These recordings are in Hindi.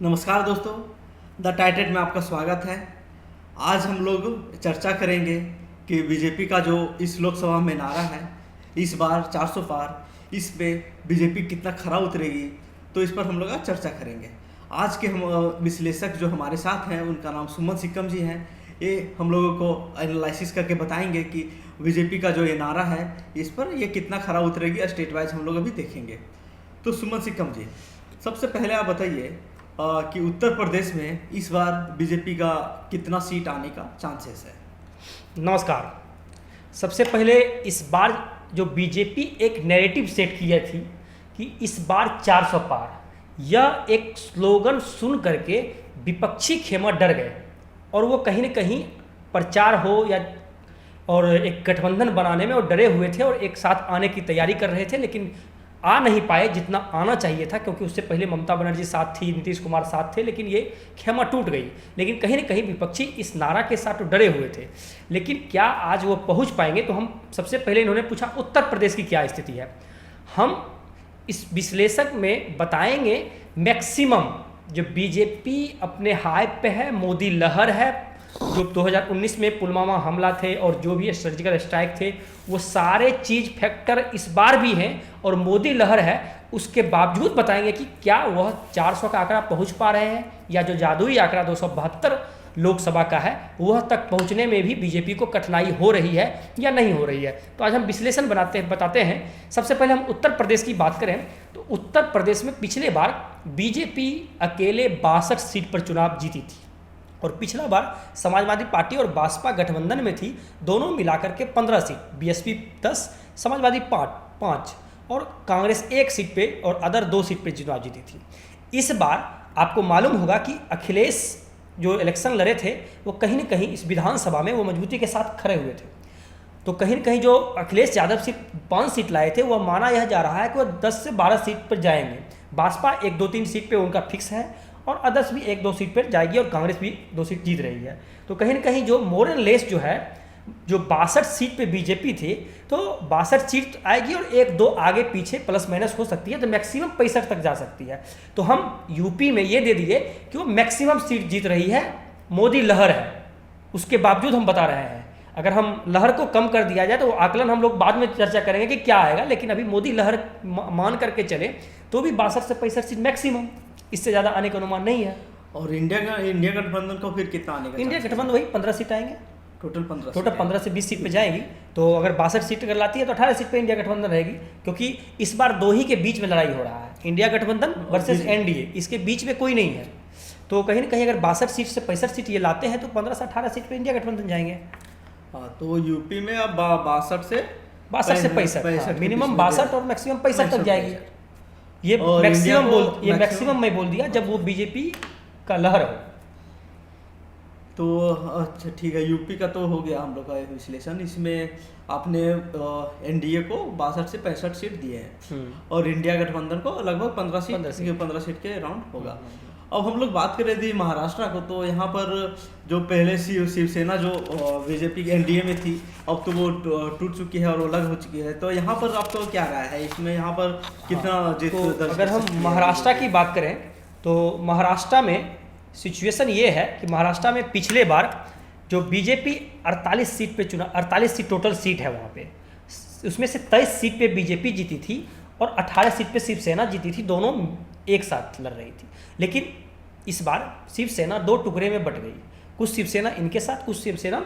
नमस्कार दोस्तों, द टाइटेड में आपका स्वागत है। आज हम लोग चर्चा करेंगे कि बीजेपी का जो इस लोकसभा में नारा है, इस बार 400 पार, इस पे बीजेपी कितना खरा उतरेगी, तो इस पर हम लोग आज चर्चा करेंगे। आज के हम विश्लेषक जो हमारे साथ हैं, उनका नाम सुमन सिक्कम जी हैं। ये हम लोगों को एनालिसिस करके बताएंगे कि बीजेपी का जो ये नारा है, इस पर ये कितना खरा उतरेगी। स्टेट वाइज हम लोग अभी देखेंगे। तो सुमन सिक्कम जी, सबसे पहले आप बताइए कि उत्तर प्रदेश में इस बार बीजेपी का कितना सीट आने का चांसेस है। नमस्कार। सबसे पहले इस बार जो बीजेपी एक नैरेटिव सेट किया थी कि इस बार 400 पार, यह एक स्लोगन सुन करके विपक्षी खेमा डर गए और वो कहीं न कहीं प्रचार हो या और एक गठबंधन बनाने में वो डरे हुए थे और एक साथ आने की तैयारी कर रहे थे, लेकिन आ नहीं पाए जितना आना चाहिए था, क्योंकि उससे पहले ममता बनर्जी साथ थी, नीतीश कुमार साथ थे, लेकिन ये खेमा टूट गई। लेकिन कहीं न कहीं विपक्षी इस नारा के साथ तो डरे हुए थे, लेकिन क्या आज वो पहुंच पाएंगे? तो हम सबसे पहले इन्होंने पूछा उत्तर प्रदेश की क्या स्थिति है। हम इस विश्लेषक में बताएंगे मैक्सिमम जो बीजेपी अपने हाइप पे है, मोदी लहर है, जो 2019 में पुलवामा हमला थे और जो भी सर्जिकल स्ट्राइक थे, वो सारे चीज़ फैक्टर इस बार भी हैं और मोदी लहर है। उसके बावजूद बताएंगे कि क्या वह 400 का आंकड़ा पहुंच पा रहे हैं या जो जादुई आंकड़ा 272 लोकसभा का है वह तक पहुंचने में भी बीजेपी को कठिनाई हो रही है या नहीं हो रही है। तो आज हम विश्लेषण बताते हैं। सबसे पहले हम उत्तर प्रदेश की बात करें तो उत्तर प्रदेश में पिछले बार बीजेपी अकेले 62 सीट पर चुनाव जीती थी और पिछला बार समाजवादी पार्टी और भाजपा गठबंधन में थी, दोनों मिलाकर के 15 सीट, बीएसपी 10, समाजवादी 5 और कांग्रेस 1 सीट पे और अदर 2 सीट पे चुनाव जीती थी। इस बार आपको मालूम होगा कि अखिलेश जो इलेक्शन लड़े थे वो कहीं न कहीं इस विधानसभा में वो मजबूती के साथ खड़े हुए थे। तो कहीं न कहीं जो अखिलेश यादव सिर्फ 5 सीट लाए थे, वह माना यह जा रहा है कि वह 10 से 12 सीट पर जाएंगे। भाजपा 1, 2, 3 सीट पर उनका फिक्स है और अदर्स भी 1, 2 सीट पर जाएगी और कांग्रेस भी 2 सीट जीत रही है। तो कहीं न कहीं जो मोर एंड लेस जो है, जो 62 सीट पे बीजेपी थी, तो 62 सीट आएगी और 1, 2 आगे पीछे प्लस माइनस हो सकती है, तो मैक्सिमम 65 तक जा सकती है। तो हम यूपी में ये दे दिए कि वो मैक्सिमम सीट जीत रही है, मोदी लहर है। उसके बावजूद हम बता रहे हैं, अगर हम लहर को कम कर दिया जाए तो आकलन हम लोग बाद में चर्चा करेंगे कि क्या आएगा, लेकिन अभी मोदी लहर मान करके चले तो भी 62 से 65 सीट मैक्सिमम, इससे ज़्यादा आने का अनुमान नहीं है। और इंडिया गठबंधन को फिर कितना आने का? इंडिया गठबंधन वही 15 सीट आएंगे, टोटल 15 से 20 सीट पे जाएगी। तो अगर 62 सीट अगर लाती है तो 18 सीट पे इंडिया गठबंधन रहेगी, क्योंकि इस बार 2 ही के बीच में लड़ाई हो रहा है, इंडिया गठबंधन वर्सेस एनडीए, इसके बीच में कोई नहीं है। तो कहीं ना कहीं अगर 62 सीट से 65 सीट ये लाते हैं तो 15 से 18 सीट पे इंडिया गठबंधन जाएंगे। हाँ, तो यूपी में अब 62 से 65 मिनिमम 62 और मैक्सिमम 65 तक जाएगी। ये मैक्सिमम मैं बोल दिया जब वो बीजेपी का लहर हो। तो अच्छा ठीक है, यूपी का तो हो गया हम लोग का विश्लेषण। इसमें आपने एनडीए को 62 से 65 सीट दिए हैं और इंडिया गठबंधन को लगभग 15 सीट के अराउंड होगा। अब हम लोग बात कर रहे थे महाराष्ट्र को, तो यहाँ पर जो पहले शिवसेना जो बीजेपी एनडीए में थी, अब तो वो टूट चुकी है और वो अलग हो चुकी है। तो यहाँ पर आपको क्या राय है इसमें, यहाँ पर कितना जीत? तो अगर हम महाराष्ट्र की बात करें तो महाराष्ट्र में सिचुएशन ये है कि महाराष्ट्र में पिछले बार जो बीजेपी 48 सीट पे चुना, 48 सीट टोटल सीट है वहाँ पे, उसमें से 23 सीट पे बीजेपी जीती थी और 18 सीट पे शिवसेना जीती थी, दोनों एक साथ लड़ रही थी। लेकिन इस बार शिवसेना 2 टुकड़े में बट गई, कुछ शिवसेना इनके साथ, कुछ शिवसेना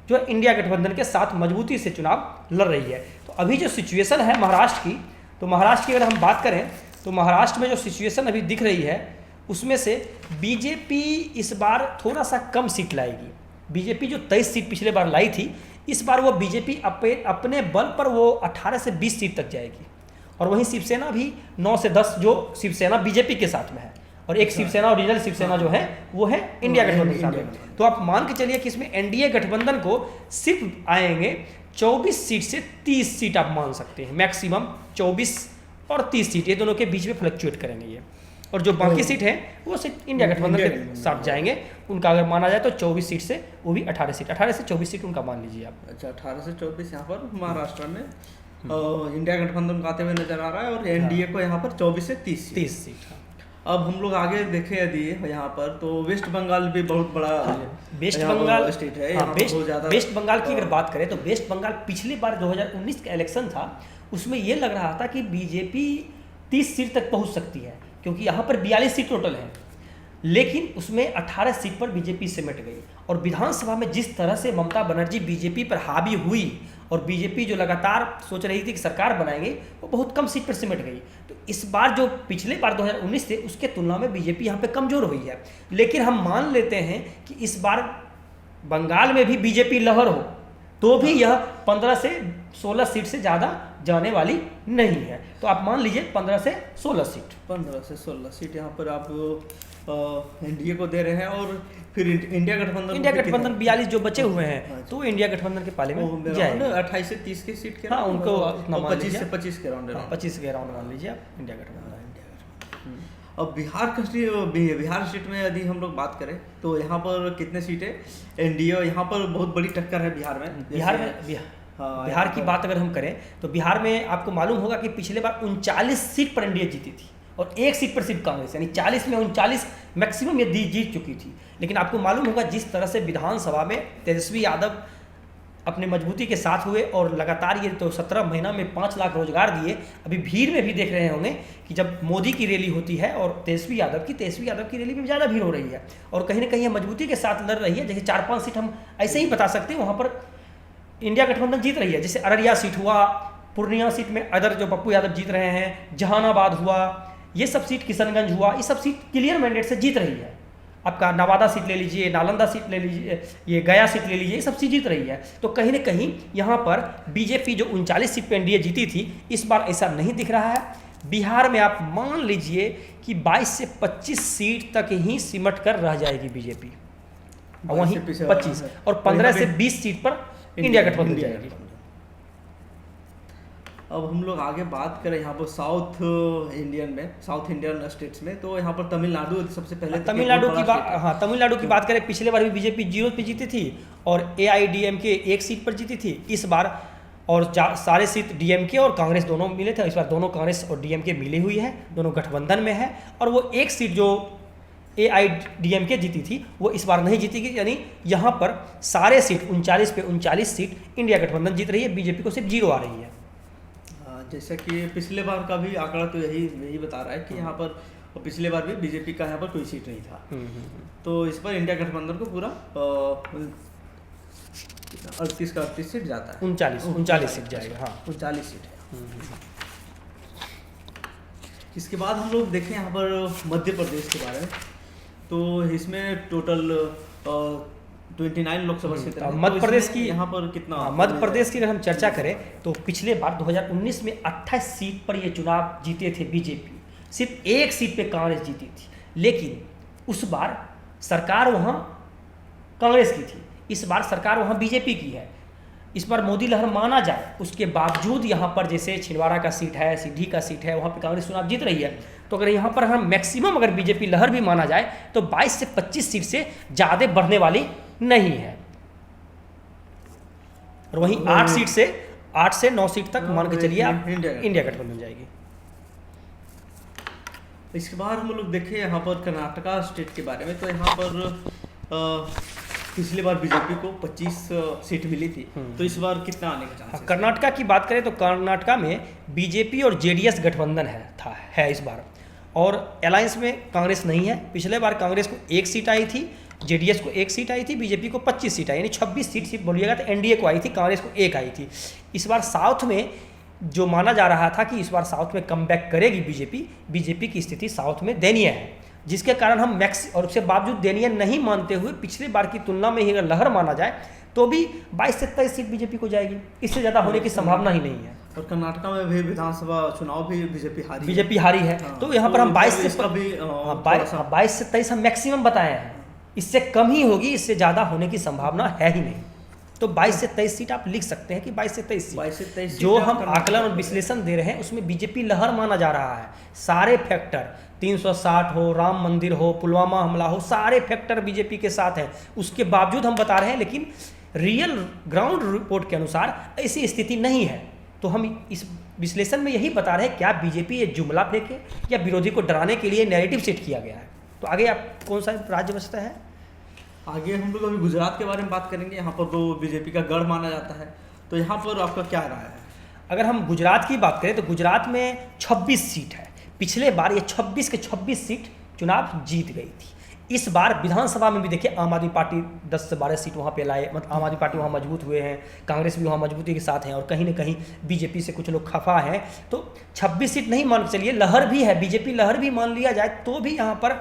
जो इंडिया गठबंधन के साथ मजबूती से चुनाव लड़ रही है। तो अभी जो सिचुएशन है महाराष्ट्र की, तो महाराष्ट्र की अगर हम बात करें तो महाराष्ट्र में जो सिचुएशन अभी दिख रही है उसमें से बीजेपी इस बार थोड़ा सा कम सीट लाएगी। बीजेपी जो 23 सीट पिछले बार लाई थी, इस बार वो बीजेपी अपने बल पर वो 18 से 20 सीट तक जाएगी। और वहीं शिवसेना भी 9 से 10 जो शिवसेना बीजेपी के साथ में है, और एक शिवसेना ओरिजिनल शिवसेना जो है वो है इंडिया गठबंधन के साथ में। तो आप मान के चलिए कि इसमें एनडीए गठबंधन को सिर्फ आएंगे 24 सीट से 30 सीट आप मान सकते हैं, मैक्सिमम 24 और 30 सीट, ये दोनों के बीच में फ्लक्चुएट करेंगे ये। और जो बाकी सीट हैं वो सिर्फ इंडिया गठबंधन के साथ जाएंगे, उनका अगर माना जाए तो 24 सीट से वो भी 18 सीट, 18 से 24 सीट उनका मान लीजिए आप। अच्छा, 18 से 24 यहाँ पर महाराष्ट्र में इंडिया गठबंधन को आते हुए नजर आ रहा है और एनडीए को यहाँ पर 24 से 30 सीट। अब हम लोग आगे देखें यदि यहाँ पर तो वेस्ट बंगाल भी बहुत बड़ा वेस्ट यहाँ पर बंगाल स्टेट है। हाँ, यहाँ पर बहुत ज़्यादा वेस्ट बंगाल की अगर बात करें तो वेस्ट बंगाल पिछली बार 2019 का इलेक्शन था, उसमें ये लग रहा था कि बीजेपी 30 सीट तक पहुंच सकती है, क्योंकि यहाँ पर 42 सीट टोटल है, लेकिन उसमें 18 सीट पर बीजेपी सिमट गई। और विधानसभा में जिस तरह से ममता बनर्जी बीजेपी पर हावी हुई और बीजेपी जो लगातार सोच रही थी कि सरकार बनाएंगे, वो बहुत कम सीट पर सिमट गई। तो इस बार जो पिछले बार 2019 थे उसके तुलना में बीजेपी यहाँ पे कमज़ोर हुई है। लेकिन हम मान लेते हैं कि इस बार बंगाल में भी बीजेपी लहर हो तो भी यह 15 से 16 सीट से ज़्यादा जाने वाली नहीं है। तो आप मान लीजिए 15 से 16 सीट। 15 से 16 सीट यहाँ पर आप एनडीए को दे रहे हैं। और फिर इंडिया गठबंधन 42 जो बचे हुए हैं तो इंडिया गठबंधन के पाले में जाएंगे। 28 से 30 की सीट के हाँ, उनको 25 से 25 के राउंड 25 के राउंड मान लीजिए आप इंडिया गठबंधन। अब बिहार स्टेट में यदि हम लोग बात करें तो यहाँ पर कितने सीटें एनडीए, यहाँ पर बहुत बड़ी टक्कर है बिहार में। बिहार की बात अगर हम करें तो बिहार में आपको मालूम होगा कि पिछले बार 39 सीट पर एनडीए जीती थी और 1 सीट पर सिर्फ कांग्रेस, यानी 40 में 39 मैक्सिमम ये जीत चुकी थी। लेकिन आपको मालूम होगा जिस तरह से विधानसभा में तेजस्वी यादव अपने मजबूती के साथ हुए और लगातार ये तो 17 महीना में 5 लाख रोजगार दिए। अभी भीड़ में भी देख रहे होंगे कि जब मोदी की रैली होती है और तेजस्वी यादव की रैली में ज़्यादा भीड़ हो रही है और कहीं ना कहीं मजबूती के साथ लड़ रही है। जैसे 4-5 सीट हम ऐसे ही बता सकते हैं वहाँ पर इंडिया गठबंधन जीत रही है। जैसे अररिया सीट हुआ, पूर्णिया सीट में अदर जो पप्पू यादव जीत रहे हैं, जहानाबाद हुआ, ये सब सीट, किशनगंज हुआ, ये सब सीट क्लियर मैंडेट से जीत रही है। आपका नवादा सीट ले लीजिए, नालंदा सीट ले लीजिए, ये गया सीट ले लीजिए, ये सब सीट जीत रही है। तो कहीं ना कहीं यहाँ पर बीजेपी जो 39 सीट पे एनडीए जीती थी, इस बार ऐसा नहीं दिख रहा है। बिहार में आप मान लीजिए कि 22 से 25 सीट तक ही सिमट कर रह जाएगी बीजेपी, वहीं 25 और 15 से 20 सीट पर इंडिया गठबंधन जाएगी। अब हम लोग आगे बात करें यहाँ पर साउथ इंडियन स्टेट्स में, तो यहाँ पर तमिलनाडु सबसे पहले तमिलनाडु की बात करें, पिछले बार भी बीजेपी 0 पे जीती थी और एआईडीएमके 1 सीट पर जीती थी। इस बार और सारे सीट डीएमके और कांग्रेस दोनों मिले थे। इस बार दोनों कांग्रेस और डीएमके मिली हुई है, दोनों गठबंधन में है। और वो 1 सीट जो एआईडीएमके जीती थी वो इस बार नहीं जीतेगी, यानी यहाँ पर सारे सीट 39 पे 39 सीट इंडिया गठबंधन जीत रही है, बीजेपी को सिर्फ 0 आ रही है। जैसा कि पिछले बार का भी आंकड़ा तो यही बता रहा है कि यहाँ पर पिछले बार भी बीजेपी का यहाँ पर कोई सीट नहीं था। तो इस पर इंडिया गठबंधन को पूरा 38 का 38 सीट जाता है, 39 सीट जाएगा। हाँ, 39 सीट है। इसके बाद हम लोग देखें यहाँ पर मध्य प्रदेश के बारे में, तो इसमें टोटल 29 लोकसभा क्षेत्र है। मध्य प्रदेश की यहाँ पर कितना, मध्य प्रदेश की अगर हम चर्चा करें तो पिछले बार 2019 में 28 सीट पर ये चुनाव जीते थे बीजेपी, सिर्फ 1 सीट पे कांग्रेस जीती थी। लेकिन उस बार सरकार वहाँ कांग्रेस की थी, इस बार सरकार वहाँ बीजेपी की है। इस बार मोदी लहर माना जाए, उसके बावजूद यहाँ पर जैसे छिंदवाड़ा का सीट है, सीधी का सीट है, वहाँ पे कांग्रेस चुनाव जीत रही है। तो अगर यहाँ पर हम मैक्सिमम अगर बीजेपी लहर भी माना जाए तो 22 से 25 सीट से ज़्यादा बढ़ने वाली नहीं है। और वहीं 8 से 9 सीट तक मान के चलिए आप इंडिया गठबंधन जाएगी। इसके बाद हम लोग देखें यहाँ पर कर्नाटका स्टेट के बारे में, तो यहाँ पर पिछली बार बीजेपी को 25 सीट मिली थी, तो इस बार कितना आने का चांस है? कर्नाटका की बात करें तो कर्नाटका में बीजेपी और जेडीएस गठबंधन है इस बार, और अलायंस में कांग्रेस नहीं है। पिछले बार कांग्रेस को 1 सीट आई थी, जेडीएस को 1 सीट आई थी, बीजेपी को 25 सीट आई, यानी 26 सीट बोलिएगा तो एनडीए को आई थी, कांग्रेस को 1 आई थी। इस बार साउथ में जो माना जा रहा था कि इस बार साउथ में कमबैक करेगी बीजेपी की स्थिति साउथ में दयनीय है, जिसके कारण हम और उसके बावजूद दयनीय नहीं मानते हुए पिछले बार की तुलना में ही अगर लहर माना जाए तो भी 22 से 23 सीट बीजेपी को जाएगी, इससे ज़्यादा होने की संभावना ही नहीं है। और कर्नाटका में भी विधानसभा चुनाव भी बीजेपी हारी है। तो यहाँ पर हम 22 से 23 हम मैक्सिमम बताए हैं, इससे कम ही होगी, इससे ज़्यादा होने की संभावना है ही नहीं। तो 22 से 23 सीट आप लिख सकते हैं कि 22 से 23 जो हम आकलन और विश्लेषण दे रहे हैं उसमें बीजेपी लहर माना जा रहा है। सारे फैक्टर 360 हो, राम मंदिर हो, पुलवामा हमला हो, सारे फैक्टर बीजेपी के साथ हैं, उसके बावजूद हम बता रहे हैं। लेकिन रियल ग्राउंड रिपोर्ट के अनुसार ऐसी स्थिति नहीं है। तो हम इस विश्लेषण में यही बता रहे हैं क्या बीजेपी ये जुमला फेंके या विरोधी को डराने के लिए नैरेटिव सेट किया गया है। तो आगे आप कौन सा राज्य बचता है? आगे हम लोग अभी गुजरात के बारे में बात करेंगे। यहाँ पर तो बीजेपी का गढ़ माना जाता है, तो यहाँ पर आपका क्या राय है? अगर हम गुजरात की बात करें तो गुजरात में 26 सीट है। पिछले बार ये 26 के 26 सीट चुनाव जीत गई थी। इस बार विधानसभा में भी देखिए आम आदमी पार्टी 10 से 12 सीट वहाँ पे लाए, मतलब आम आदमी पार्टी वहाँ मजबूत हुए हैं, कांग्रेस भी वहाँ मजबूती के साथ हैं और कहीं ना कहीं बीजेपी से कुछ लोग खफा हैं। तो 26 सीट नहीं मान के चलिए, लहर भी है, बीजेपी लहर भी मान लिया जाए तो भी यहाँ पर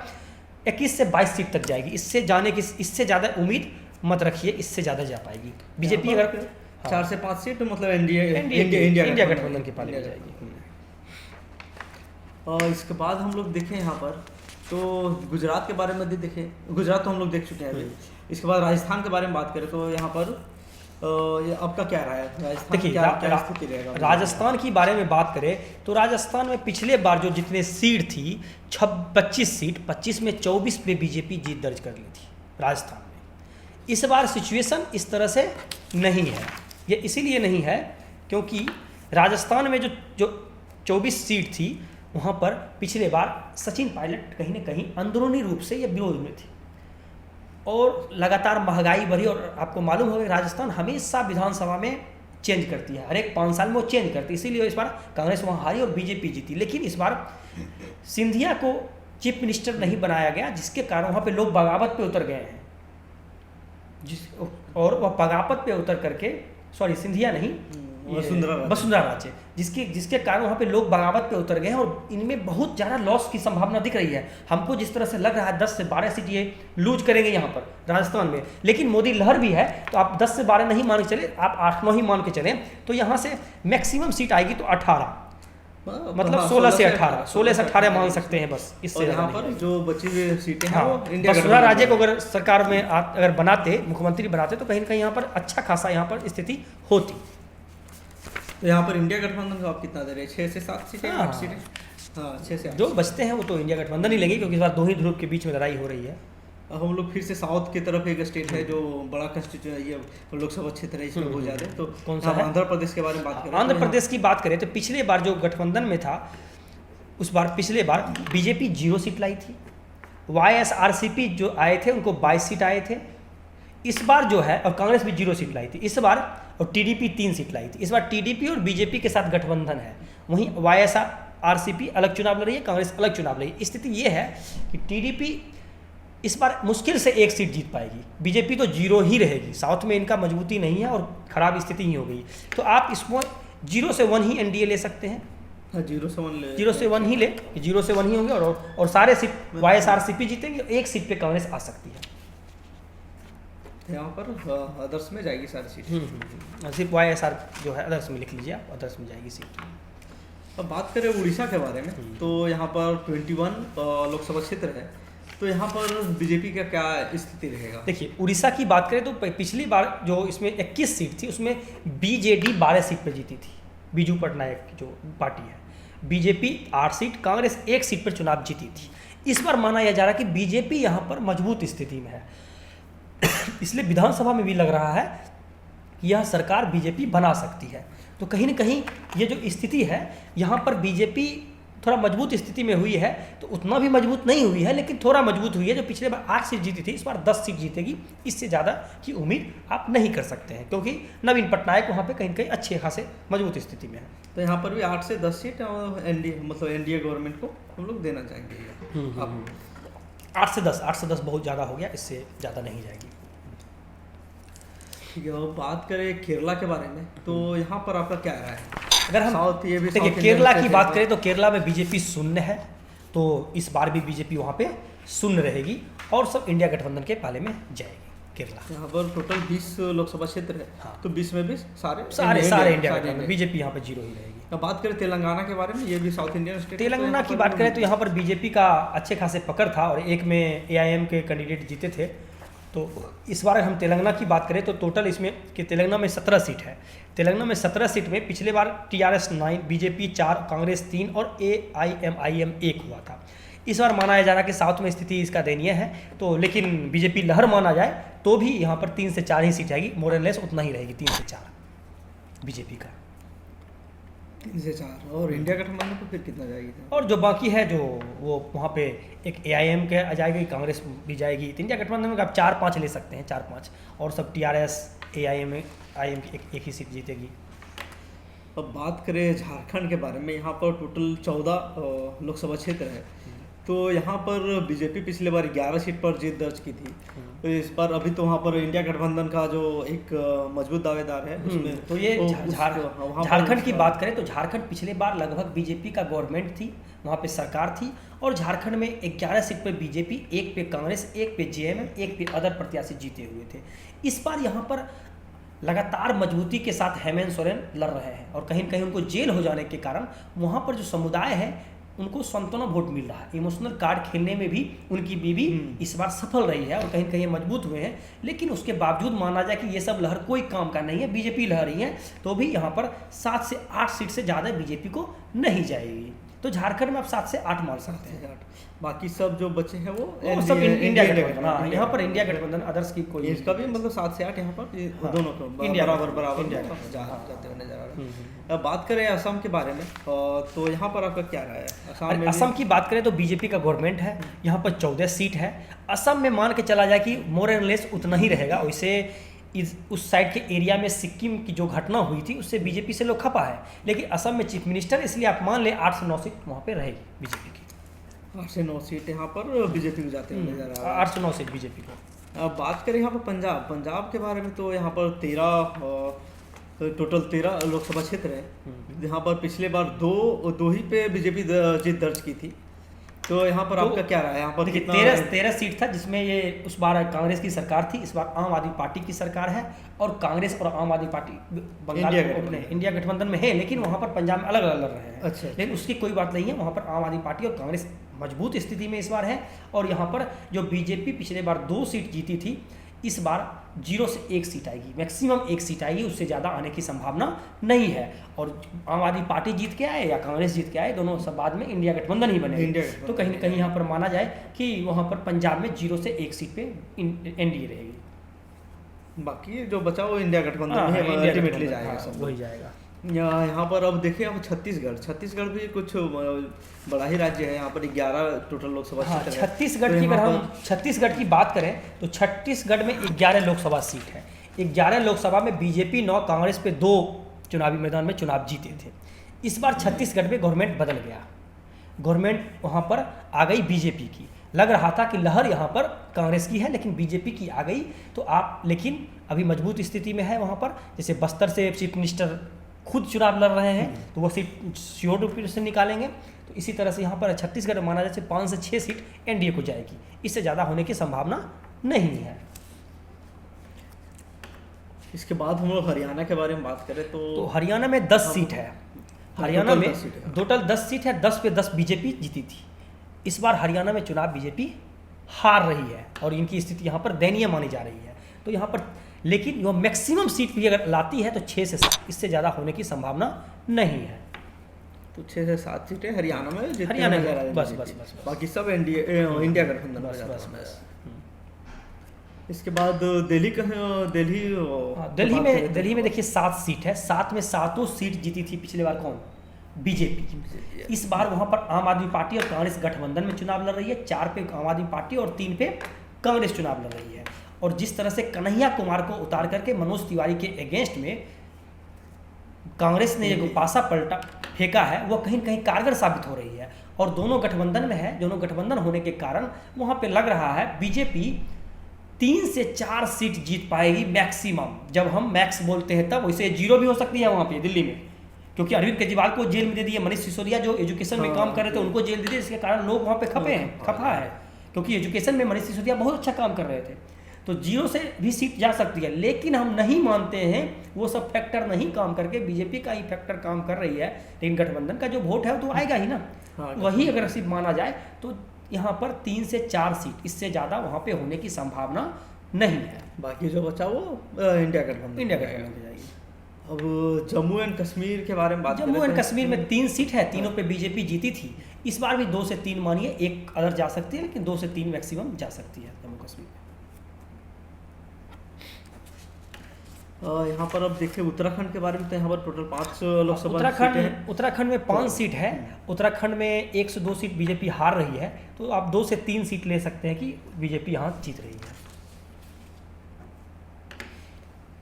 21 से 22 सीट तक जाएगी। इससे जाने की, इससे ज़्यादा उम्मीद मत रखिए, इससे ज़्यादा जा पाएगी बीजेपी। अगर 4 से 5 सीट मतलब इंडिया गठबंधन के पाले में जाएगी। और इसके बाद हम लोग देखें यहाँ पर तो गुजरात के बारे में भी देखें, गुजरात तो हम लोग देख चुके हैं अभी। इसके बाद राजस्थान के बारे में बात करें तो यहाँ पर ये आपका क्या राय है? राजस्थान देखिए क्या स्थिति रहेगा? राजस्थान की बारे में बात करें तो राजस्थान में पिछले बार जो जितने सीट थी 25 सीट, 25 में 24 पे बीजेपी जीत दर्ज कर ली थी राजस्थान में। इस बार सिचुएशन इस तरह से नहीं है। ये इसीलिए नहीं है क्योंकि राजस्थान में जो 24 सीट थी वहाँ पर पिछले बार सचिन पायलट कहीं ना कहीं अंदरूनी रूप से ये विरोध में थी और लगातार महंगाई बढ़ी। और आपको मालूम होगा राजस्थान हमेशा विधानसभा में चेंज करती है, हर एक 5 साल में वो चेंज करती है, इसीलिए इस बार कांग्रेस वहाँ हारी और बीजेपी जीती। लेकिन इस बार सिंधिया को चीफ मिनिस्टर नहीं बनाया गया, जिसके कारण वहाँ पे लोग बगावत पे उतर गए हैं। और वह बगावत पे उतर करके, सॉरी सिंधिया नहीं, वसुंधरा राजे, जिसके कारण वहाँ पे लोग बगावत पे उतर गए हैं और इनमें बहुत ज़्यादा लॉस की संभावना दिख रही है। हमको जिस तरह से लग रहा है 10 से 12 सीट ये लूज करेंगे यहाँ पर राजस्थान में, लेकिन मोदी लहर भी है तो आप 10 से 12 नहीं मान के चले, आप 8-9 ही मान के चलें तो यहाँ से मैक्सिमम सीट आएगी तो 18, मतलब 16 से 18 मान सकते हैं बस। इससे यहाँ पर जो बची हुई सीटें हैं वो वसुंधरा राजे को अगर सरकार में अगर बनाते, मुख्यमंत्री बनाते तो कहीं ना कहीं यहाँ पर अच्छा खासा यहाँ पर स्थिति होती। तो यहाँ पर इंडिया गठबंधन को आप कितना दे रहे हैं? 6 से 7 सीटें, 8 सीटें? हाँ 6 से 8 जो बचते हैं वो तो इंडिया गठबंधन ही लेंगे क्योंकि इस बार 2 ही ध्रुव के बीच में लड़ाई हो रही है। अब हम लोग फिर से साउथ की तरफ एक स्टेट है जो बड़ा कंस्टिट्यूशन ये लोकसभा क्षेत्र है, इसमें हो जाते हैं। तो कौन सा है? आंध्र प्रदेश के बारे में बात करें, आंध्र प्रदेश की बात करें तो पिछले बार जो गठबंधन में था उस बार पिछले बार बीजेपी 0 सीट लाई थी, YSRCP जो आए थे उनको 22 सीट आए थे। इस बार जो है, और कांग्रेस भी 0 सीट लाई थी इस बार, और TDP 3 सीट लाई थी। इस बार TDP और बीजेपी के साथ गठबंधन है, वहीं YSRCP अलग चुनाव लड़ रही है, कांग्रेस अलग चुनाव लड़ रही है। स्थिति ये है कि TDP इस बार मुश्किल से 1 सीट जीत पाएगी, बीजेपी तो 0 ही रहेगी। साउथ में इनका मजबूती नहीं है और खराब स्थिति ही हो गई। तो आप इसमें 0 से 1 ही NDA ले सकते हैं। हाँ 0 से 1 ले, 0 से 1 ही ले, 0 से 1 ही होंगे और सारे सीट YSRCP जीतेंगे, 1 सीट पे कांग्रेस आ सकती है। यहाँ पर अदर्स में जाएगी सारी सीट, सिर्फ YSR जो है अदर्स में लिख लीजिए आप, अदर्स में जाएगी सीट। अब बात करें उड़ीसा के बारे में तो यहाँ पर 21 लोकसभा क्षेत्र है, तो यहाँ पर बीजेपी का क्या स्थिति रहेगा? देखिए उड़ीसा की बात करें तो पिछली बार जो इसमें 21 सीट थी उसमें BJD 12 सीट पर जीती थी, बीजू पटनायक की जो पार्टी है। बीजेपी 8 सीट, कांग्रेस 1 सीट पर चुनाव जीती थी। इस बार माना यह जा रहा है कि बीजेपी यहाँ पर मजबूत स्थिति में है, इसलिए विधानसभा में भी लग रहा है कि यह सरकार बीजेपी बना सकती है। तो कहीं ना कहीं ये जो स्थिति है यहाँ पर बीजेपी थोड़ा मजबूत स्थिति में हुई है, तो उतना भी मजबूत नहीं हुई है लेकिन थोड़ा मजबूत हुई है। जो पिछले बार 8 सीट जीती थी इस बार 10 सीट जीतेगी, इससे ज़्यादा की उम्मीद आप नहीं कर सकते हैं क्योंकि नवीन पटनायक वहाँ पे कहीं कहीं अच्छे खासे मजबूत स्थिति में है। तो यहाँ पर भी 8 से 10 सीट एनडीए गवर्नमेंट को हम लोग देना चाहेंगे। 8 से 10 बहुत ज़्यादा हो गया, इससे ज़्यादा नहीं जाएगी। ठीक है, अब बात करें केरला के बारे में तो यहाँ पर आपका क्या राय है? अगर हम देखिए केरला की बात करें तो केरला में बीजेपी शून्य है, तो इस बार भी बीजेपी वहाँ पे शून्य रहेगी और सब इंडिया गठबंधन के पाले में जाएगी। केरला यहाँ पर टोटल 20 लोकसभा क्षेत्र है, हाँ। तो 20 में भी सारे इंडिया गठबंधन, बीजेपी यहाँ पे 0 ही रहेगी। अब बात करें तेलंगाना के बारे में, ये भी साउथ इंडियन स्टेट। तेलंगाना की बात करें तो यहाँ पर बीजेपी का अच्छे खासे पकड़ था और एक में AIM के कैंडिडेट जीते थे। तो इस बार हम तेलंगाना की बात करें तो टोटल इसमें कि तेलंगाना में 17 सीट है। तेलंगाना में 17 सीट में पिछले बार TRS 9, बीजेपी 4, कांग्रेस 3 और AIM 1 हुआ था। इस बार माना जा रहा है कि साउथ में स्थिति इसका दयनीय है, तो लेकिन बीजेपी लहर माना जाए तो भी यहाँ पर 3 से 4 ही सीट आएगी, मोर एंड लेस उतना ही रहेगी, 3 से 4 बीजेपी का। 3 से 4 और इंडिया गठबंधन को फिर कितना जाएगी? और जो बाकी है जो वो वहाँ पे एक AIM के आ जाएगी, कांग्रेस भी जाएगी, तो इंडिया गठबंधन में आप 4-5 ले सकते हैं, 4-5, और सब TRS AIM की एक ही सीट जीतेगी। अब बात करें झारखंड के बारे में, यहाँ पर टोटल 14 लोकसभा क्षेत्र है। तो यहाँ पर बीजेपी पिछले बार 11 सीट पर जीत दर्ज की थी। तो इस बार अभी तो वहाँ पर इंडिया गठबंधन का जो एक मजबूत दावेदार है उसमें तो ये झारखंड की बात करें तो झारखंड पिछले बार लगभग बीजेपी का गवर्नमेंट थी, वहाँ पे सरकार थी, और झारखंड में 11 सीट पर बीजेपी, 1 पे कांग्रेस, 1 पे JMM, 1 पे अदर प्रत्याशी जीते हुए थे। इस बार यहाँ पर लगातार मजबूती के साथ हेमंत सोरेन लड़ रहे हैं, और कहीं न कहीं उनको जेल हो जाने के कारण वहाँ पर जो समुदाय है उनको सांत्वना वोट मिल रहा है। इमोशनल कार्ड खेलने में भी उनकी बीवी इस बार सफल रही है और कहीं न कहीं मजबूत हुए हैं। लेकिन उसके बावजूद माना जाए कि ये सब लहर कोई काम का नहीं है, बीजेपी लहर ही है, तो भी यहाँ पर 7 से 8 सीट से ज़्यादा बीजेपी को नहीं जाएगी। तो झारखंड में आप 7 से 8 मान सकते हैं। बाकी सब जो बचे हैं वो सब इंडिया गठबंधन। हाँ, यहाँ पर इंडिया गठबंधन, अदर्स की कोई इसका भी मतलब 7 से 8 यहाँ पर दोनों को बराबर जाते हुए नजर आ रहा है। अब बात करें असम के बारे में, तो यहाँ पर आपका क्या राय है? असम की बात करें तो बीजेपी का गवर्नमेंट है, यहाँ पर 14 सीट है। असम में मान के चला जाए कि मोर एंड लेस उतना ही रहेगा। वैसे उस साइड के एरिया में सिक्किम की जो घटना हुई थी उससे बीजेपी से लोग खपा है, लेकिन असम में चीफ मिनिस्टर, इसलिए आप मान लें 8 से 9 सीट वहाँ पे रहेगी बीजेपी की। 8 से 9 सीट यहाँ पर बीजेपी को जाते हुए नजर आ रहा है। 8 से 9 सीट बीजेपी को। अब बात करें यहाँ पर पंजाब के बारे में, तो यहाँ पर 13 लोकसभा क्षेत्र है, जहाँ पर पिछले बार दो ही पे बीजेपी जीत दर्ज की थी। तो यहाँ पर आपका क्या राय है? यहाँ पर कितना 13 सीट था, जिसमें ये उस बार कांग्रेस की सरकार थी, इस बार आम आदमी पार्टी की सरकार है, और कांग्रेस और आम आदमी पार्टी बंगाल इंडिया गठबंधन में है, लेकिन वहाँ पर पंजाब में अलग अलग लड़ रहे हैं। अच्छा। लेकिन उसकी कोई बात नहीं है, वहाँ पर आम आदमी पार्टी और कांग्रेस मजबूत स्थिति में इस बार है। और यहाँ पर जो बीजेपी पिछले बार 2 सीट जीती थी, इस बार 0 से 1 सीट आएगी, मैक्सिमम 1 सीट आएगी, उससे ज़्यादा आने की संभावना नहीं है। और आम आदमी पार्टी जीत के आए या कांग्रेस जीत के आए, दोनों सब बाद में इंडिया गठबंधन ही बने। तो कहीं ना कहीं यहाँ पर माना जाए कि वहाँ पर पंजाब में 0 से 1 सीट पे NDA रहेगी। बाकी जो बचा वो इंडिया गठबंधन में अल्टीमेटली जाएगा, सब वही जाएगा। यहाँ पर अब देखिए, अब छत्तीसगढ़ भी कुछ बड़ा ही राज्य है। यहाँ पर 11 टोटल लोकसभा सीट है। छत्तीसगढ़ की अगर हम छत्तीसगढ़ की बात करें तो छत्तीसगढ़ में 11 लोकसभा सीट है। 11 लोकसभा में बीजेपी 9, कांग्रेस पे 2 चुनावी मैदान में चुनाव जीते थे। इस बार छत्तीसगढ़ में गवर्नमेंट बदल गया, गवर्नमेंट वहाँ पर आ गई बीजेपी की। लग रहा था कि लहर यहाँ पर कांग्रेस की है, लेकिन बीजेपी की आ गई। तो आप लेकिन अभी मजबूत स्थिति में है वहाँ पर। जैसे बस्तर से चीफ मिनिस्टर खुद चुनाव लड़ रहे हैं, तो वो सीट श्योर रूप से निकालेंगे। तो इसी तरह से यहाँ पर छत्तीसगढ़ माना जाए 5 से 6 सीट NDA को जाएगी, इससे ज़्यादा होने की संभावना नहीं है। इसके बाद हम लोग हरियाणा के बारे में बात करें तो हरियाणा में 10 सीट है। हरियाणा में टोटल 10 सीट है, 10 पे 10 बीजेपी जीती थी। इस बार हरियाणा में चुनाव बीजेपी हार रही है और इनकी स्थिति यहाँ पर दयनीय मानी जा रही है। तो यहाँ पर लेकिन वो मैक्सिमम सीट भी अगर लाती है तो 6 से 7, इससे ज़्यादा होने की संभावना नहीं है। तो 6 से 7 सीटें हरियाणा में बस बाकी सब इंडिया गठबंधन में जाता है। इसके बाद दिल्ली में देखिए 7 सीट है। 7 में 7 सीट जीती थी पिछले बार कौन? बीजेपी। इस बार वहाँ पर आम आदमी पार्टी और कांग्रेस गठबंधन में चुनाव लड़ रही है। 4 पे आम आदमी पार्टी और 3 पे कांग्रेस चुनाव लड़ रही है। और जिस तरह से कन्हैया कुमार को उतार करके मनोज तिवारी के अगेंस्ट में कांग्रेस ने एक पासा पलटा फेंका है, वो कहीं कहीं कारगर साबित हो रही है। और दोनों गठबंधन में है, दोनों गठबंधन होने के कारण वहाँ पे लग रहा है बीजेपी 3 से 4 सीट जीत पाएगी मैक्सिमम। जब हम मैक्स बोलते हैं तब, वैसे 0 भी हो सकती है वहाँ पे दिल्ली में, क्योंकि अरविंद केजरीवाल को जेल में दे दिया, मनीष सिसोदिया जो एजुकेशन में काम कर रहे थे उनको जेल दे दिया, इसके कारण लोग वहाँ पे खपा है, क्योंकि एजुकेशन में मनीष सिसोदिया बहुत अच्छा काम कर रहे थे। तो 0 से भी सीट जा सकती है, लेकिन हम नहीं मानते हैं वो सब फैक्टर नहीं काम करके बीजेपी का ही फैक्टर काम कर रही है। लेकिन गठबंधन का जो वोट है वो तो आएगा ही ना। वही अगर सिर्फ माना जाए तो यहाँ पर 3 से 4 सीट, इससे ज़्यादा वहाँ पे होने की संभावना नहीं है। बाकी जो बचा वो इंडिया गठबंधन की जाएगी। अब जम्मू एंड कश्मीर के बारे में बात जम्मू एंड कश्मीर में 3 सीट है, तीनों पे बीजेपी जीती थी। इस बार भी 2 से 3 मानिए, 1 अदर जा सकती है, लेकिन 2 से 3 मैक्सिमम जा सकती है जम्मू कश्मीर में। यहाँ पर अब देखिए उत्तराखंड के बारे में, तो यहाँ पर टोटल 5 लोकसभा सीटें हैं। उत्तराखंड में 5 सीट है। उत्तराखंड में 1 से 2 सीट बीजेपी हार रही है, तो आप 2 से 3 सीट ले सकते हैं कि बीजेपी यहाँ जीत रही है।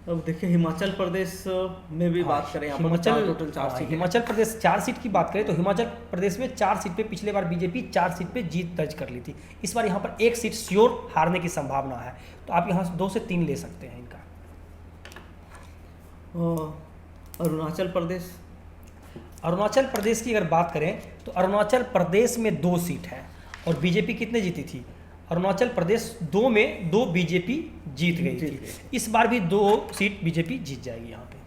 अब देखिए हिमाचल प्रदेश में भी बात करें, यहाँ पर total 4 seat. Himachal Pradesh 4 seat की बात करें तो हिमाचल प्रदेश में 4 सीट पे पिछले बार बीजेपी 4 सीट पे जीत दर्ज कर ली थी। इस बार यहाँ पर 1 सीट श्योर हारने की संभावना है, तो आप यहाँ 2 से 3 ले सकते हैं इनका। अरुणाचल प्रदेश, अरुणाचल प्रदेश की अगर बात करें तो अरुणाचल प्रदेश में 2 सीट है और बीजेपी कितने जीती थी? अरुणाचल प्रदेश 2 में 2 बीजेपी जीत गई थी। इस बार भी 2 सीट बीजेपी जीत जाएगी यहाँ पे।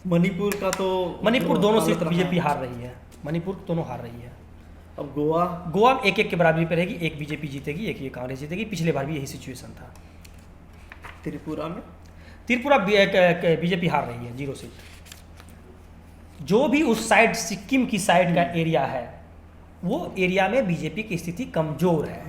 मणिपुर का तो मणिपुर दोनों सीट बीजेपी हार रही है, मणिपुर दोनों हार रही है। अब गोवा, गोवा 1-1 के बराबरी पे रहेगी, 1 बीजेपी जीतेगी, 1 ये कांग्रेस जीतेगी। पिछले बार भी यही सिचुएशन था। त्रिपुरा में, त्रिपुरा बीजेपी हार रही है, 0 सीट। जो भी उस साइड सिक्किम की साइड का एरिया है वो एरिया में बीजेपी की स्थिति कमजोर है।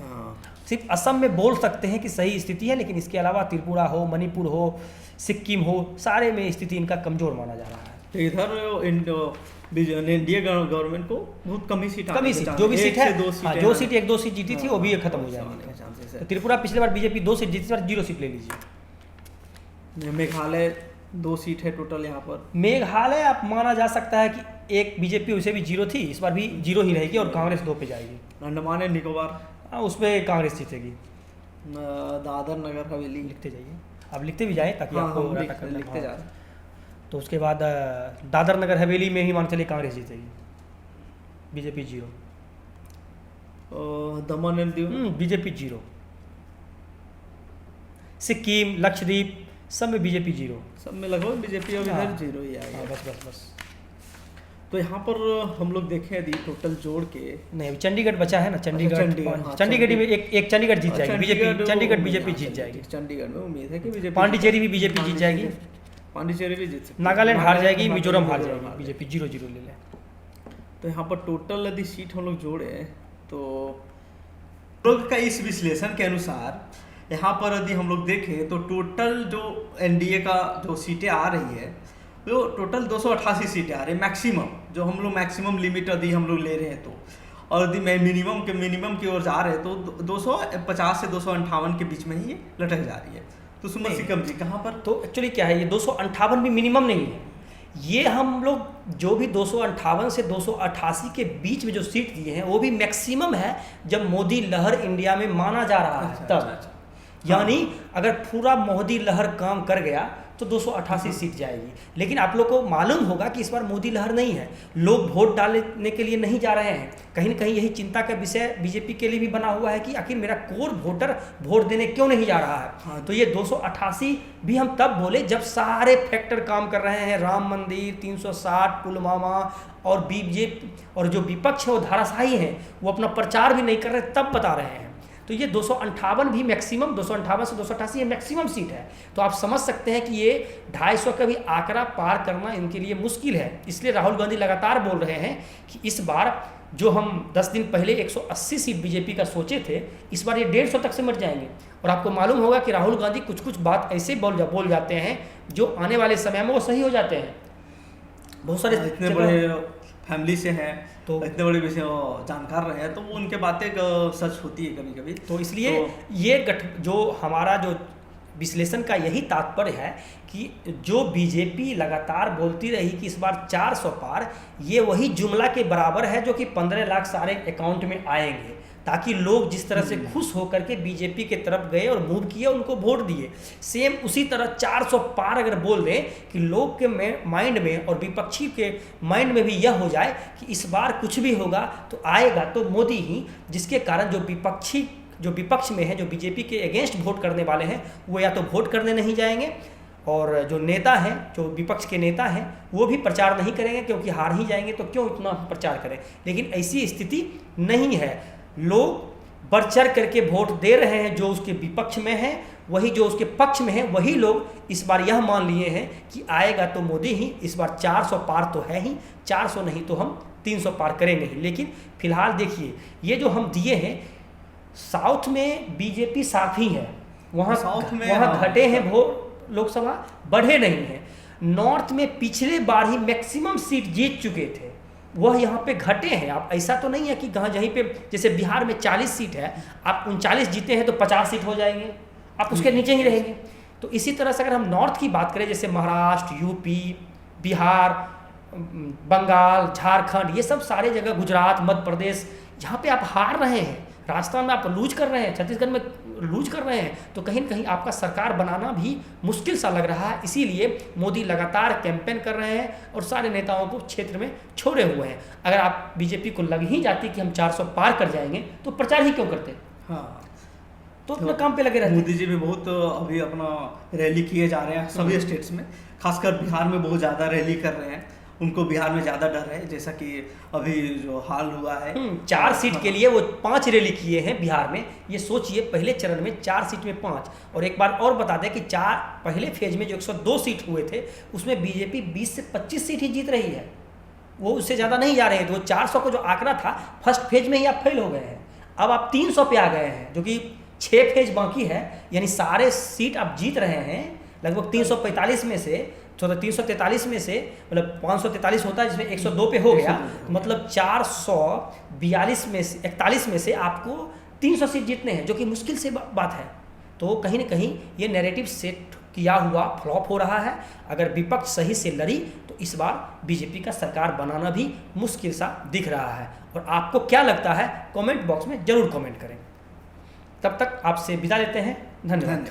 सिर्फ असम में बोल सकते हैं कि सही स्थिति है, लेकिन इसके अलावा त्रिपुरा हो, मणिपुर हो, सिक्किम हो, सारे में स्थिति इनका कमजोर माना जा रहा है। इधर एनडीए गवर्नमेंट को बहुत कम ही सीट, जो भी सीट है, जो सीट 1-2 सीट जीती थी वो भी खत्म हो जाएगी। तो त्रिपुरा पिछले बार बीजेपी 2 सीट जीती, 0 सीट ले लीजिए। मेघालय 2 सीट है टोटल यहाँ पर। मेघालय आप माना जा सकता है कि 1 बीजेपी उसे भी 0 थी, इस बार भी 0 ही रहेगी और कांग्रेस 2 पे जाएगी। अंडमान एंड निकोबार, उसमें कांग्रेस जीतेगी। दादर नगर हवेली, लिखते जाइए, आप लिखते भी जाएं ताकि आपको लिखते जा रहे। तो उसके बाद दादर नगर हवेली में ही मान चलिए कांग्रेस जीतेगी, BJP 0। Daman and Diu, BJP 0। Sikkim, Lakshadweep सब में बीजेपी 0, सब में लगभग बीजेपी और इधर 0 ही आएगा। बस। तो यहाँ पर हम लोग देखें यदि टोटल जोड़ के, नहीं अभी चंडीगढ़ बचा है ना, चंडीगढ़ में एक चंडीगढ़ जीत जाएगी बीजेपी, चंडीगढ़ बीजेपी जीत जाएगी। चंडीगढ़ में उम्मीद है कि बीजेपी, पांडिचेरी भी बीजेपी जीत जाएगी, पांडिचेरी भी जीत सकती है, नागालैंड हार जाएगी, मिजोरम हार जाएगी, बीजेपी 0-0 ले लें। तो यहाँ पर टोटल यदि सीट हम लोग जोड़े तो लोग का इस विश्लेषण के अनुसार यहाँ पर यदि हम लोग देखें तो टोटल जो एनडीए का जो सीटें आ रही है वो टोटल 288 सीटें आ रही है मैक्सिमम, जो हम लोग मैक्सिमम लिमिट यदि हम लोग ले रहे हैं तो, और यदि मिनिमम की ओर जा रहे हैं तो 250 से 258 के बीच में ही ये लटक जा रही है। तो सुमन सिकम जी कहाँ पर? तो एक्चुअली क्या है, ये 258 भी मिनिमम नहीं है, ये हम लोग जो भी 258 से 288 के बीच में जो सीट दिए हैं वो भी मैक्सिमम है जब मोदी लहर इंडिया में माना जा रहा है तब। यानी अगर पूरा मोदी लहर काम कर गया तो 288 सीट जाएगी। लेकिन आप लोग को मालूम होगा कि इस बार मोदी लहर नहीं है, लोग वोट डालने के लिए नहीं जा रहे हैं। कहीं ना कहीं यही चिंता का विषय बीजेपी के लिए भी बना हुआ है कि आखिर मेरा कोर वोटर वोट देने क्यों नहीं जा रहा है। तो ये 288 भी हम तब बोले जब सारे फैक्टर काम कर रहे हैं, राम मंदिर, 360, पुलवामा और बीजेपी और जो विपक्ष है वो धाराशाही है, वो अपना प्रचार भी नहीं कर रहे, तब बता रहे हैं। तो ये 258 भी मैक्सिमम, 258 से 288 ये मैक्सिमम सीट है। तो आप समझ सकते हैं कि ये 250 का भी आंकड़ा पार करना इनके लिए मुश्किल है। इसलिए राहुल गांधी लगातार बोल रहे हैं कि इस बार जो हम 10 दिन पहले 180 सीट बीजेपी का सोचे थे, इस बार ये 150 तक सिमट जाएंगे। और आपको मालूम होगा कि राहुल गांधी कुछ बात ऐसे बोल जाते हैं जो आने वाले समय में वो सही हो जाते हैं। बहुत सारे इतने बड़े फैमिली से हैं तो इतने बड़े विषय जानकार रहे हैं, तो वो उनके बातें सच होती है कभी कभी। तो इसलिए ये जो हमारा जो विश्लेषण का यही तात्पर्य है कि जो बीजेपी लगातार बोलती रही कि इस बार 400 पार, ये वही जुमला के बराबर है जो कि 15 लाख सारे अकाउंट में आएंगे, ताकि लोग जिस तरह से खुश होकर के बीजेपी के तरफ गए और मूव किए, उनको वोट दिए। सेम उसी तरह 400 पार अगर बोल दें कि लोग के माइंड में और विपक्षी के माइंड में भी यह हो जाए कि इस बार कुछ भी होगा तो आएगा तो मोदी ही, जिसके कारण जो विपक्ष में है, जो बीजेपी के अगेंस्ट वोट करने वाले हैं, वो या तो वोट करने नहीं जाएंगे और जो नेता हैं, जो विपक्ष के नेता हैं, वो भी प्रचार नहीं करेंगे क्योंकि हार ही जाएंगे तो क्यों इतना प्रचार करें। लेकिन ऐसी स्थिति नहीं है, लोग बढ़ चढ़ करके वोट दे रहे हैं। जो उसके विपक्ष में है वही, जो उसके पक्ष में है वही लोग इस बार यह मान लिए हैं कि आएगा तो मोदी ही। इस बार 400 पार तो है ही, 400 नहीं तो हम 300 पार करेंगे ही। लेकिन फिलहाल देखिए ये जो हम दिए हैं, साउथ में बीजेपी साफ ही है, वहाँ घटे हैं लोकसभा बढ़े नहीं हैं। नॉर्थ में पिछले बार ही मैक्सिमम सीट जीत चुके थे, वह यहाँ पे घटे हैं। आप ऐसा तो नहीं है कि जहीं पे जैसे बिहार में 40 सीट है, आप 39 जीते हैं तो 50 सीट हो जाएंगे, आप उसके नीचे ही रहेंगे। तो इसी तरह से अगर हम नॉर्थ की बात करें, जैसे महाराष्ट्र, यूपी, बिहार, बंगाल, झारखंड, ये सब सारे जगह, गुजरात, मध्य प्रदेश, जहाँ पे आप हार रहे हैं, राजस्थान में आप लूज कर रहे हैं, छत्तीसगढ़ में लूज कर रहे हैं, तो कहीं न कहीं आपका सरकार बनाना भी मुश्किल सा लग रहा है। इसीलिए मोदी लगातार कैंपेन कर रहे हैं और सारे नेताओं को क्षेत्र में छोड़े हुए हैं। अगर आप बीजेपी को लग ही जाती कि हम 400 पार कर जाएंगे तो प्रचार ही क्यों करते? हाँ, तो अपने काम पे लगे रहते। मोदी जी भी बहुत अभी अपना रैली किए जा रहे हैं सभी स्टेट्स में, खासकर बिहार में बहुत ज़्यादा रैली कर रहे हैं। उनको बिहार में ज़्यादा डर है, जैसा कि अभी जो हाल हुआ है 4 सीट के लिए वो 5 रैली किए हैं बिहार में। ये सोचिए, पहले चरण में 4 सीट में 5। और एक बार और बता दें कि पहले फेज में जो 102 सीट हुए थे उसमें बीजेपी 20 से 25 सीट ही जीत रही है, वो उससे ज़्यादा नहीं जा रहे हैं। तो 400 का जो आंकड़ा था फर्स्ट फेज में ही आप फेल हो गए हैं। अब आप 300 पे आ गए हैं, जो कि 6 फेज बाकी है, यानी सारे सीट आप जीत रहे हैं। लगभग 345 में से 343 में से मतलब 543 होता है, जिसमें 102 पे हो गया, तो मतलब 442 में से 41 में से आपको 300 सीट जीतने हैं, जो कि मुश्किल से बात है। तो कहीं ना कहीं ये नैरेटिव सेट किया हुआ फ्लॉप हो रहा है। अगर विपक्ष सही से लड़ी तो इस बार बीजेपी का सरकार बनाना भी मुश्किल सा दिख रहा है। और आपको क्या लगता है कमेंट बॉक्स में ज़रूर कमेंट करें। तब तक आपसे विदा लेते हैं, धन्यवाद।